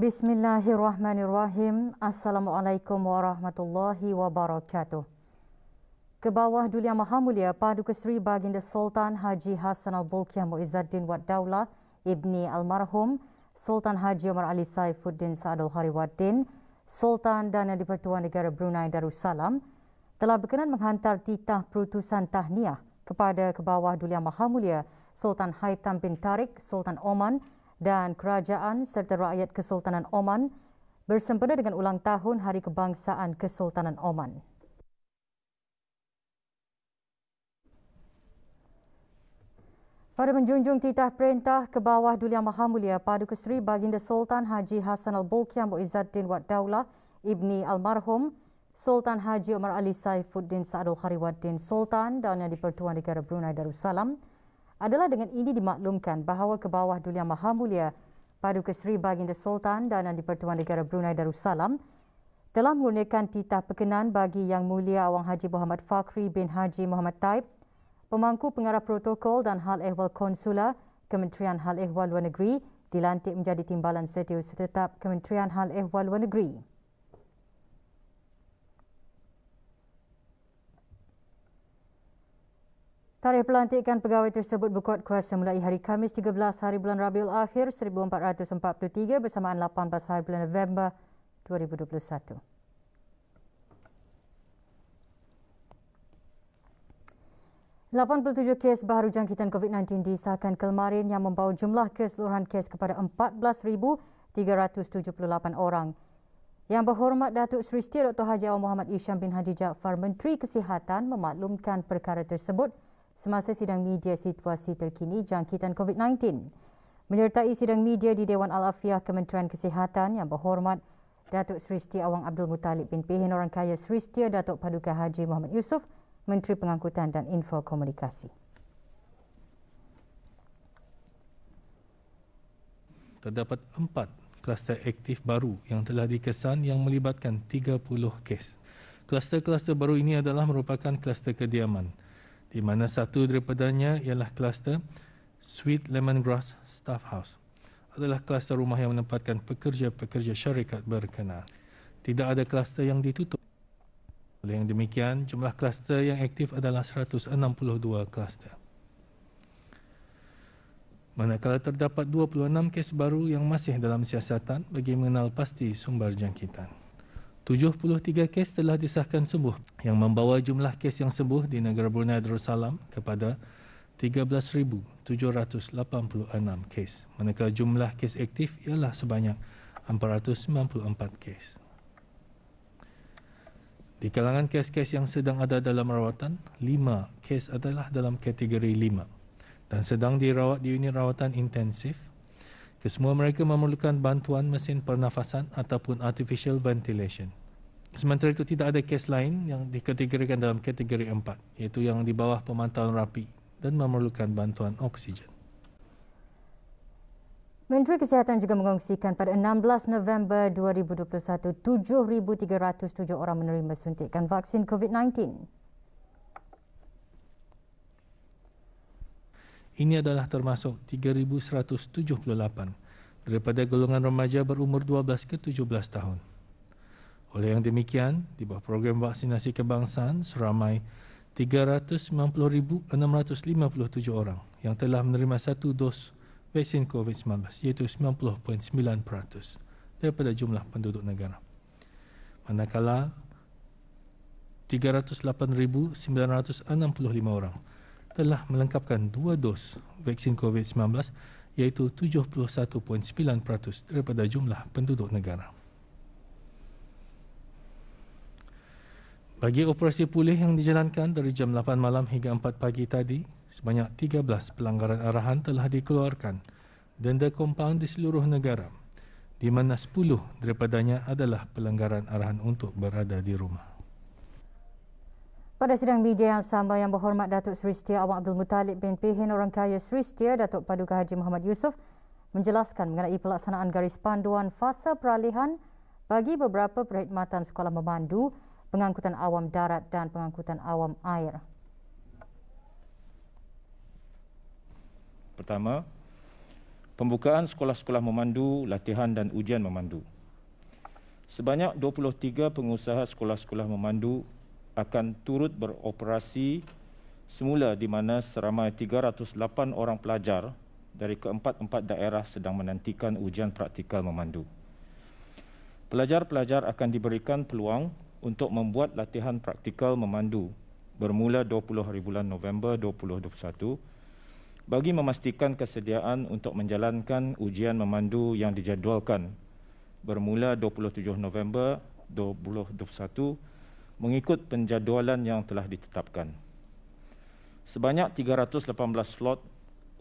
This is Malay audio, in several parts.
Bismillahirrahmanirrahim. Assalamualaikum warahmatullahi wabarakatuh. Ke bawah Duli Yang Maha Mulia Paduka Seri Baginda Sultan Haji Hassanal Bolkiah Muizzaddin Wad Daulah Ibni Almarhum Sultan Haji Omar Ali Saifuddin Saadul Hariwaddin, Sultan dan Yang di-Pertuan Negara Brunei Darussalam telah berkenan menghantar titah perutusan tahniah kepada ke bawah Duli Yang Maha Mulia Sultan Haitham bin Tariq, Sultan Oman dan kerajaan serta rakyat Kesultanan Oman bersempena dengan ulang tahun Hari Kebangsaan Kesultanan Oman. Pada menjunjung titah perintah ke bawah Duli Yang Maha Mulia Paduka Seri Baginda Sultan Haji Hassanal Bolkiah Muizzaddin Wad Daulah Ibni Almarhum Sultan Haji Omar Ali Saifuddin Saadul Hariwaddin, Sultan dan Yang di-Pertuan Negara Brunei Darussalam adalah dengan ini dimaklumkan bahawa ke bawah Duli Yang Maha Mulia Paduka Seri Baginda Sultan dan Yang di-Pertuan Negara Brunei Darussalam telah mengurniakan titah perkenan bagi Yang Mulia Awang Haji Muhammad Fakhri bin Haji Muhammad Taib, Pemangku Pengarah Protokol dan Hal Ehwal Konsular Kementerian Hal Ehwal Luar Negeri dilantik menjadi Timbalan Setiausaha Tetap Kementerian Hal Ehwal Luar Negeri. Tarikh pelantikan pegawai tersebut berkuat kuasa mulai hari Khamis 13 hari bulan Rabiul Akhir 1443 bersamaan 18 hari bulan November 2021. ...87 kes baru jangkitan COVID-19 disahkan kemarin yang membawa jumlah keseluruhan kes kepada 14,378 orang. Yang berhormat Datuk Seri Setia Dr. Haji Awang Muhammad Isham bin Haji Jaafar, Menteri Kesihatan memaklumkan perkara tersebut semasa sidang media situasi terkini jangkitan COVID-19. Menyertai sidang media di Dewan Al-Afiah Kementerian Kesihatan yang berhormat Datuk Seri Setia Awang Abdul Muttalib bin Pehin Orang Kaya Seri Setia Datuk Paduka Haji Muhammad Yusof, Menteri Pengangkutan dan Infokomunikasi. Terdapat 4 kluster aktif baru yang telah dikesan yang melibatkan 30 kes. Kluster-kluster baru ini adalah merupakan kluster kediaman, di mana satu daripadanya ialah kluster Sweet Lemongrass Staff House. Adalah kluster rumah yang menempatkan pekerja-pekerja syarikat berkenaan. Tidak ada kluster yang ditutup. Oleh yang demikian, jumlah kluster yang aktif adalah 162 kluster. Manakala terdapat 26 kes baru yang masih dalam siasatan bagi mengenal pasti sumber jangkitan. 73 kes telah disahkan sembuh yang membawa jumlah kes yang sembuh di negara Brunei Darussalam kepada 13,786 kes. Manakala jumlah kes aktif ialah sebanyak 494 kes. Di kalangan kes-kes yang sedang ada dalam rawatan, 5 kes adalah dalam kategori 5 dan sedang dirawat di unit rawatan intensif. Kesemua mereka memerlukan bantuan mesin pernafasan ataupun artificial ventilation. Sementara itu tidak ada kes lain yang dikategorikan dalam kategori 4, iaitu yang di bawah pemantauan rapi dan memerlukan bantuan oksigen. Menteri Kesihatan juga mengongsikan pada 16 November 2021, 7,307 orang menerima suntikan vaksin COVID-19. Ini adalah termasuk 3,178 daripada golongan remaja berumur 12 ke 17 tahun. Oleh yang demikian, di bawah program vaksinasi kebangsaan, seramai 390,657 orang yang telah menerima satu dos vaksin COVID-19, iaitu 90.9% daripada jumlah penduduk negara. Manakala 308,965 orang telah melengkapkan 2 dos vaksin COVID-19, iaitu 71.9% daripada jumlah penduduk negara. Bagi operasi pulih yang dijalankan dari jam 8 malam hingga 4 pagi tadi, sebanyak 13 pelanggaran arahan telah dikeluarkan denda kompaun di seluruh negara, di mana 10 daripadanya adalah pelanggaran arahan untuk berada di rumah. Pada sidang media yang sama, Yang berhormat Datuk Seri Setia Awang Abdul Muttalib bin Pehin Orang Kaya Seri Setia Datuk Paduka Haji Muhammad Yusof menjelaskan mengenai pelaksanaan garis panduan fasa peralihan bagi beberapa perkhidmatan sekolah memandu, pengangkutan awam darat dan pengangkutan awam air. Pertama, pembukaan sekolah-sekolah memandu, latihan dan ujian memandu. Sebanyak 23 pengusaha sekolah-sekolah memandu akan turut beroperasi semula di mana seramai 308 orang pelajar dari keempat-empat daerah sedang menantikan ujian praktikal memandu. Pelajar-pelajar akan diberikan peluang untuk membuat latihan praktikal memandu bermula 20 hari bulan November 2021 bagi memastikan kesediaan untuk menjalankan ujian memandu yang dijadualkan bermula 27 November 2021 mengikut penjadualan yang telah ditetapkan. Sebanyak 318 slot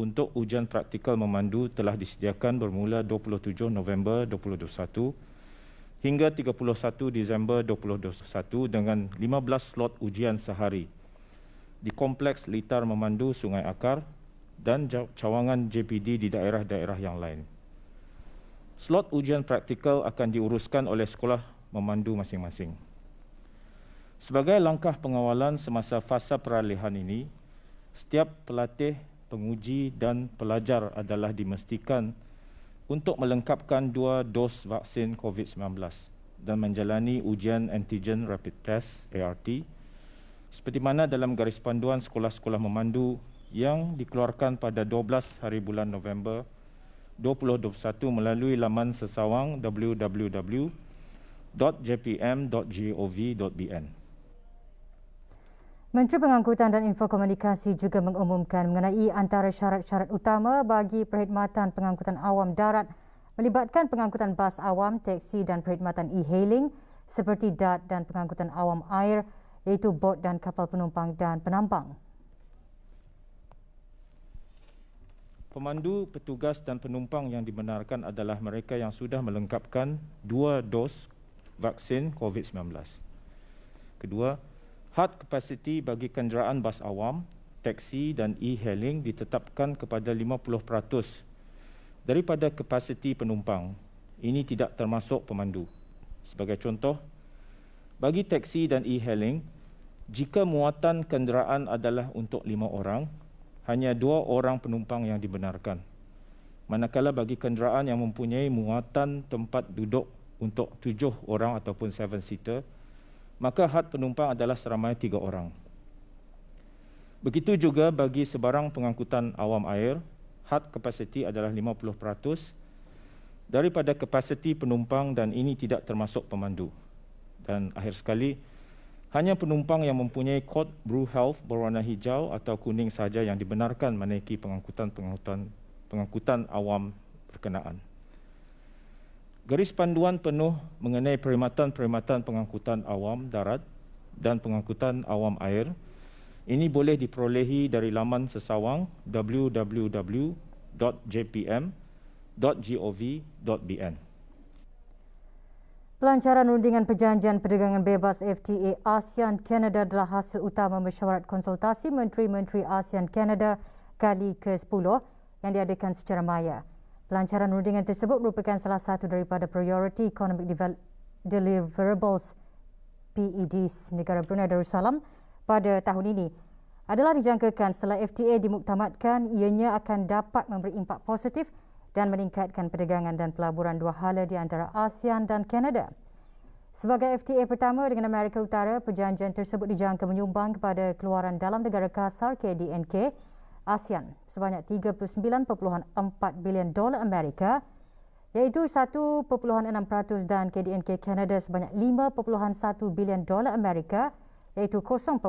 untuk ujian praktikal memandu telah disediakan bermula 27 November 2021 hingga 31 Disember 2021 dengan 15 slot ujian sehari di Kompleks Litar Memandu Sungai Akar dan cawangan JPD di daerah-daerah yang lain. Slot ujian praktikal akan diuruskan oleh sekolah memandu masing-masing. Sebagai langkah pengawalan semasa fasa peralihan ini, setiap pelatih, penguji dan pelajar adalah dimestikan untuk melengkapkan 2 dos vaksin COVID-19 dan menjalani ujian antigen rapid test ART seperti mana dalam garis panduan sekolah-sekolah memandu yang dikeluarkan pada 12 hari bulan November 2021 melalui laman sesawang www.jpm.gov.bn. Menteri Pengangkutan dan Infokomunikasi juga mengumumkan mengenai antara syarat-syarat utama bagi perkhidmatan pengangkutan awam darat melibatkan pengangkutan bas awam, teksi dan perkhidmatan e-hailing seperti DART dan pengangkutan awam air iaitu bot dan kapal penumpang dan penambang. Pemandu, petugas dan penumpang yang dibenarkan adalah mereka yang sudah melengkapkan 2 dos vaksin COVID-19. Kedua, had kapasiti bagi kenderaan bas awam, teksi dan e-hailing ditetapkan kepada 50% daripada kapasiti penumpang. Ini tidak termasuk pemandu. Sebagai contoh, bagi teksi dan e-hailing, jika muatan kenderaan adalah untuk 5 orang, hanya 2 orang penumpang yang dibenarkan. Manakala bagi kenderaan yang mempunyai muatan tempat duduk untuk 7 orang ataupun 7-seater, maka had penumpang adalah seramai 3 orang. Begitu juga bagi sebarang pengangkutan awam air, had kapasiti adalah 50% daripada kapasiti penumpang dan ini tidak termasuk pemandu. Dan akhir sekali, hanya penumpang yang mempunyai kod Blue Health berwarna hijau atau kuning sahaja yang dibenarkan menaiki pengangkutan awam berkenaan. Garis panduan penuh mengenai perkhidmatan pengangkutan awam darat dan pengangkutan awam air ini boleh diperolehi dari laman sesawang www.jpm.gov.bn. Pelancaran rundingan perjanjian perdagangan bebas FTA ASEAN-Kanada adalah hasil utama mesyuarat konsultasi Menteri-Menteri ASEAN-Kanada kali ke-10 yang diadakan secara maya. Pelancaran rundingan tersebut merupakan salah satu daripada Priority Economic Deliverables PEDs negara Brunei Darussalam pada tahun ini. Adalah dijangkakan setelah FTA dimuktamadkan, ianya akan dapat memberi impak positif dan meningkatkan perdagangan dan pelaburan dua hala di antara ASEAN dan Kanada. Sebagai FTA pertama dengan Amerika Utara, perjanjian tersebut dijangka menyumbang kepada keluaran dalam negara kasar KDNK ASEAN sebanyak $39.4 bilion Amerika iaitu 1.6% dan KDNK Kanada sebanyak $5.1 bilion Amerika iaitu 0.3%.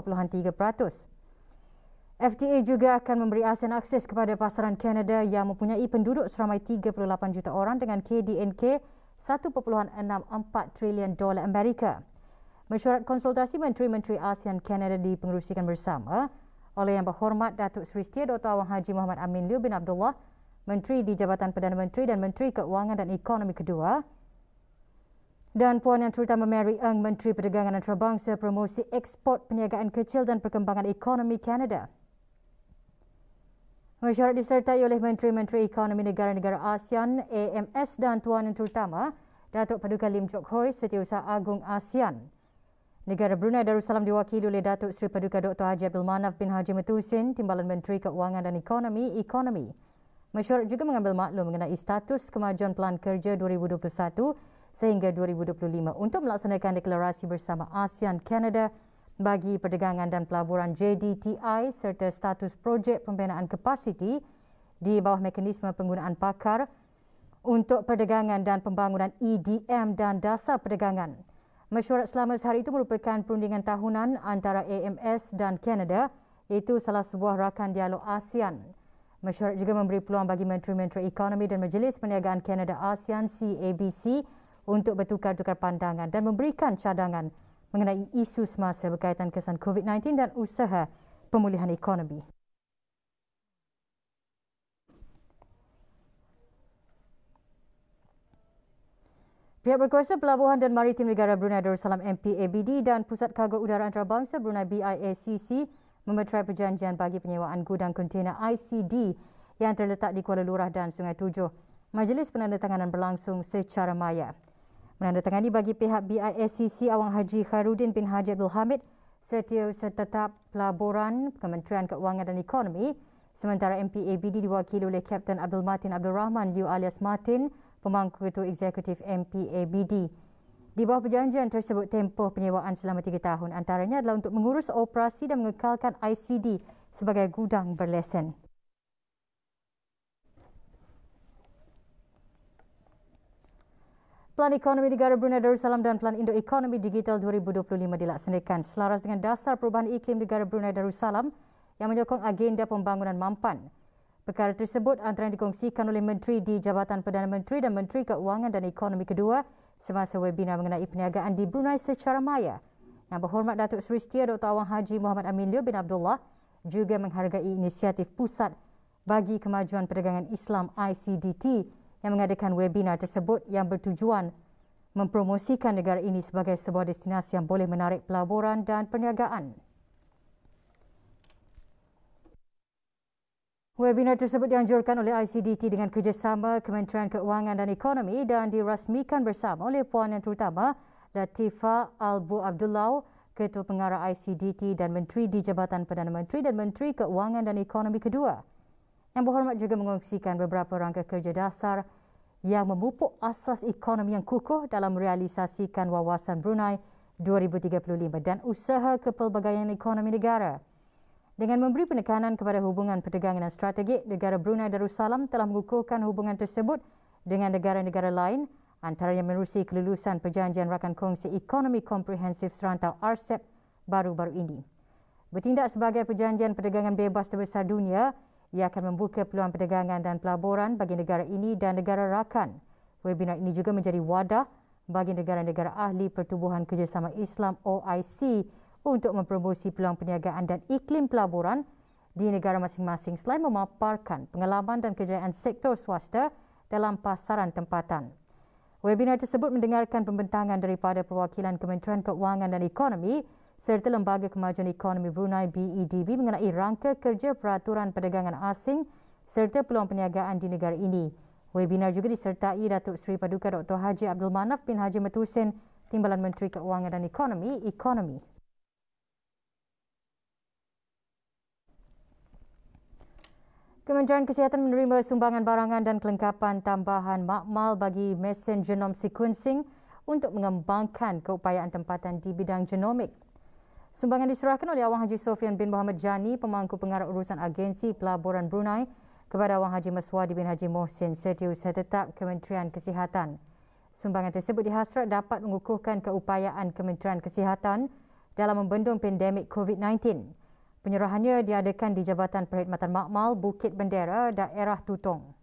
FTA juga akan memberi ASEAN akses kepada pasaran Kanada yang mempunyai penduduk seramai 38 juta orang dengan KDNK $1.64 trilion Amerika. Mesyuarat konsultasi Menteri-Menteri ASEAN Kanada dipengerusikan bersama oleh Yang Berhormat Datuk Seri Setia Dr. Awang Haji Muhammad Amin Liu bin Abdullah, Menteri di Jabatan Perdana Menteri dan Menteri Keuangan dan Ekonomi kedua, dan Puan Yang Terutama Mary Ng, Menteri Perdagangan Antarabangsa, Promosi Ekspor, Perniagaan Kecil dan Perkembangan Ekonomi Kanada. Mesyuarat disertai oleh Menteri-Menteri Ekonomi Negara-Negara ASEAN, AMS dan Tuan Yang Terutama Datuk Paduka Lim Chok Hoi, Setiausaha Agung ASEAN. Negara Brunei Darussalam diwakili oleh Datuk Seri Paduka Dr. Haji Abdul Manaf bin Haji Matusin, Timbalan Menteri Keuangan dan Ekonomi, Mesyuarat juga mengambil maklum mengenai status kemajuan Pelan Kerja 2021 sehingga 2025 untuk melaksanakan deklarasi bersama ASEAN Kanada bagi perdagangan dan pelaburan JDTI serta status projek pembinaan kapasiti di bawah mekanisme penggunaan pakar untuk perdagangan dan pembangunan EDM dan dasar perdagangan. Mesyuarat selama sehari itu merupakan perundingan tahunan antara AMS dan Kanada, iaitu salah sebuah rakan dialog ASEAN. Mesyuarat juga memberi peluang bagi Menteri-Menteri Ekonomi dan Majlis Perniagaan Kanada ASEAN CABC untuk bertukar-tukar pandangan dan memberikan cadangan mengenai isu semasa berkaitan kesan COVID-19 dan usaha pemulihan ekonomi. Pihak berkuasa Pelabuhan dan Maritim Negara Brunei Darussalam MPABD dan Pusat Kargo Udara Antarabangsa Brunei BIACC memeterai perjanjian bagi penyewaan gudang kontena ICD yang terletak di Kuala Lurah dan Sungai Tujuh. Majlis penandatanganan berlangsung secara maya. Menandatangani bagi pihak BIACC Awang Haji Khairuddin bin Haji Abdul Hamid, Setiausaha Tetap Pelaburan Kementerian Keuangan dan Ekonomi, sementara MPABD diwakili oleh Kapten Abdul Matin Abdul Rahman Liu alias Martin, pemangku ketua eksekutif MPABD. Di bawah perjanjian tersebut, tempoh penyewaan selama 3 tahun antaranya adalah untuk mengurus operasi dan mengekalkan ICD sebagai gudang berlesen. Pelan Ekonomi Negara Brunei Darussalam dan Pelan Indo Ekonomi Digital 2025 dilaksanakan selaras dengan Dasar Perubahan Iklim Negara Brunei Darussalam yang menyokong agenda pembangunan mampan. Perkara tersebut antara yang dikongsikan oleh Menteri di Jabatan Perdana Menteri dan Menteri Keuangan dan Ekonomi kedua semasa webinar mengenai perniagaan di Brunei secara maya. Yang berhormat Datuk Seri Setia Dr. Awang Haji Muhammad Amin Liu bin Abdullah juga menghargai inisiatif Pusat bagi Kemajuan Perdagangan Islam ICDT yang mengadakan webinar tersebut yang bertujuan mempromosikan negara ini sebagai sebuah destinasi yang boleh menarik pelaburan dan perniagaan. Webinar tersebut dianjurkan oleh ICDT dengan kerjasama Kementerian Keuangan dan Ekonomi dan dirasmikan bersama oleh Puan Yang Terutama Latifah Albu Abdullah, Ketua Pengarah ICDT dan Menteri di Jabatan Perdana Menteri dan Menteri Keuangan dan Ekonomi kedua. Yang berhormat juga mengongsikan beberapa rangka kerja dasar yang memupuk asas ekonomi yang kukuh dalam merealisasikan Wawasan Brunei 2035 dan usaha kepelbagaian ekonomi negara. Dengan memberi penekanan kepada hubungan perdagangan dan strategik, negara Brunei Darussalam telah mengukuhkan hubungan tersebut dengan negara-negara lain antaranya menerusi kelulusan Perjanjian Rakan Kongsi Ekonomi Komprehensif Serantau RCEP baru-baru ini. Bertindak sebagai perjanjian perdagangan bebas terbesar dunia, ia akan membuka peluang perdagangan dan pelaburan bagi negara ini dan negara rakan. Webinar ini juga menjadi wadah bagi negara-negara ahli Pertubuhan Kerjasama Islam OIC untuk mempromosi peluang perniagaan dan iklim pelaburan di negara masing-masing selain memaparkan pengalaman dan kejayaan sektor swasta dalam pasaran tempatan. Webinar tersebut mendengarkan pembentangan daripada perwakilan Kementerian Keuangan dan Ekonomi serta Lembaga Kemajuan Ekonomi Brunei BEDB mengenai rangka kerja peraturan perdagangan asing serta peluang perniagaan di negara ini. Webinar juga disertai Datuk Seri Paduka Dr. Haji Abdul Manaf bin Haji Metusen, Timbalan Menteri Keuangan dan Ekonomi. Kementerian Kesihatan menerima sumbangan barangan dan kelengkapan tambahan makmal bagi mesin genom sequencing untuk mengembangkan keupayaan tempatan di bidang genomik. Sumbangan diserahkan oleh Awang Haji Sofian bin Muhammad Jani, pemangku pengarah urusan agensi pelaburan Brunei, kepada Awang Haji Maswadi bin Haji Mohsin, Setiausaha Tetap Kementerian Kesihatan. Sumbangan tersebut dihasrat dapat mengukuhkan keupayaan Kementerian Kesihatan dalam membendung pandemik COVID-19. Penyerahannya diadakan di Jabatan Perkhidmatan Makmal Bukit Bendera, daerah Tutong.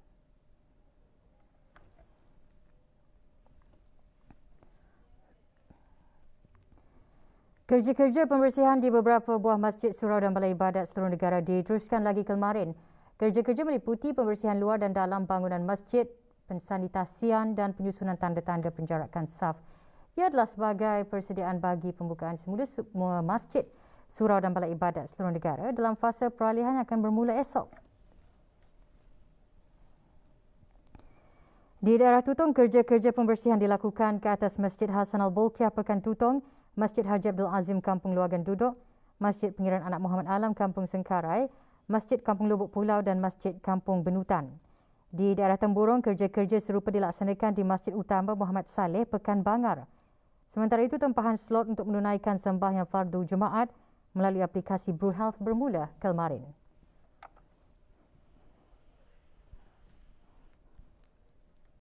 Kerja-kerja pembersihan di beberapa buah masjid, surau dan balai ibadat seluruh negara diteruskan lagi kemarin. Kerja-kerja meliputi pembersihan luar dan dalam bangunan masjid, pensanitasian dan penyusunan tanda-tanda penjarakan saf. Ia adalah sebagai persediaan bagi pembukaan semula semua masjid, surau dan balai ibadat seluruh negara dalam fasa peralihan yang akan bermula esok. Di daerah Tutong, kerja-kerja pembersihan dilakukan ke atas Masjid Hasan Al-Bolkiah Pekan Tutong, Masjid Haji Abdul Azim Kampung Luagan Duduk, Masjid Pengiran Anak Muhammad Alam Kampung Sengkarai, Masjid Kampung Lubuk Pulau dan Masjid Kampung Benutan. Di daerah Temburong, kerja-kerja serupa dilaksanakan di Masjid Utama Muhammad Saleh, Pekan Bangar. Sementara itu, tempahan slot untuk menunaikan sembahyang fardu Jumaat melalui aplikasi BruHealth bermula kemarin.